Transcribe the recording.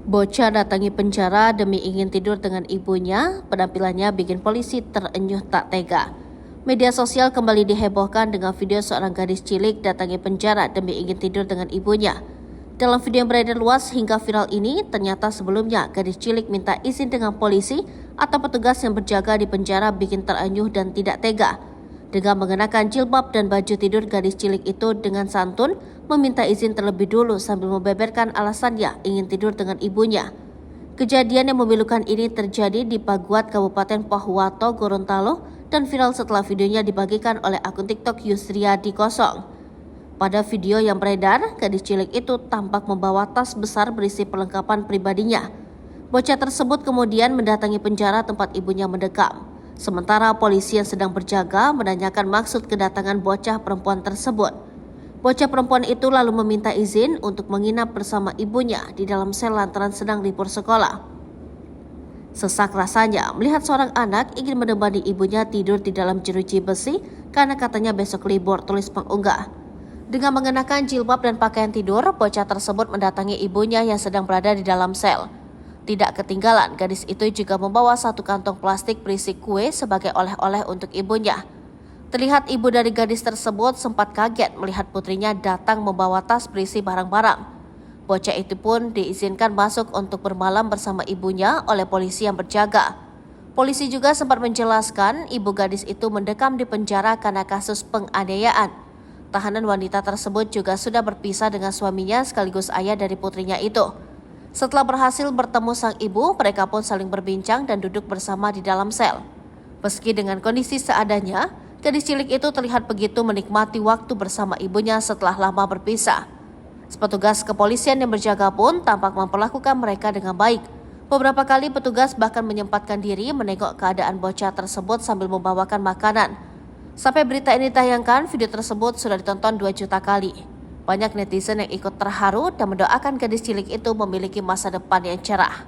Bocah datangi penjara demi ingin tidur dengan ibunya, penampilannya bikin polisi terenyuh tak tega. Media sosial kembali dihebohkan dengan video seorang gadis cilik datangi penjara demi ingin tidur dengan ibunya. Dalam video yang beredar luas hingga viral ini, ternyata sebelumnya gadis cilik minta izin dengan polisi atau petugas yang berjaga di penjara bikin terenyuh dan tidak tega. Dengan mengenakan jilbab dan baju tidur, gadis cilik itu dengan santun meminta izin terlebih dulu sambil membeberkan alasannya ingin tidur dengan ibunya. Kejadian yang memilukan ini terjadi di Paguat, Kabupaten Pohuwato, Gorontalo dan viral setelah videonya dibagikan oleh akun TikTok Yusriadi Kosong. Pada video yang beredar, gadis cilik itu tampak membawa tas besar berisi perlengkapan pribadinya. Bocah tersebut kemudian mendatangi penjara tempat ibunya mendekam. Sementara polisi yang sedang berjaga menanyakan maksud kedatangan bocah perempuan tersebut. Bocah perempuan itu lalu meminta izin untuk menginap bersama ibunya di dalam sel lantaran sedang libur sekolah. Sesak rasanya melihat seorang anak ingin menemani ibunya tidur di dalam jeruji besi karena katanya besok libur, tulis pengunggah. Dengan mengenakan jilbab dan pakaian tidur, bocah tersebut mendatangi ibunya yang sedang berada di dalam sel. Tidak ketinggalan, gadis itu juga membawa satu kantong plastik berisi kue sebagai oleh-oleh untuk ibunya. Terlihat ibu dari gadis tersebut sempat kaget melihat putrinya datang membawa tas berisi barang-barang. Bocah itu pun diizinkan masuk untuk bermalam bersama ibunya oleh polisi yang berjaga. Polisi juga sempat menjelaskan ibu gadis itu mendekam di penjara karena kasus penganiayaan. Tahanan wanita tersebut juga sudah berpisah dengan suaminya sekaligus ayah dari putrinya itu. Setelah berhasil bertemu sang ibu, mereka pun saling berbincang dan duduk bersama di dalam sel. Meski dengan kondisi seadanya, gadis cilik itu terlihat begitu menikmati waktu bersama ibunya setelah lama berpisah. Petugas kepolisian yang berjaga pun tampak memperlakukan mereka dengan baik. Beberapa kali petugas bahkan menyempatkan diri menengok keadaan bocah tersebut sambil membawakan makanan. Sampai berita ini ditayangkan, video tersebut sudah ditonton 2 juta kali. Banyak netizen yang ikut terharu dan mendoakan gadis cilik itu memiliki masa depan yang cerah.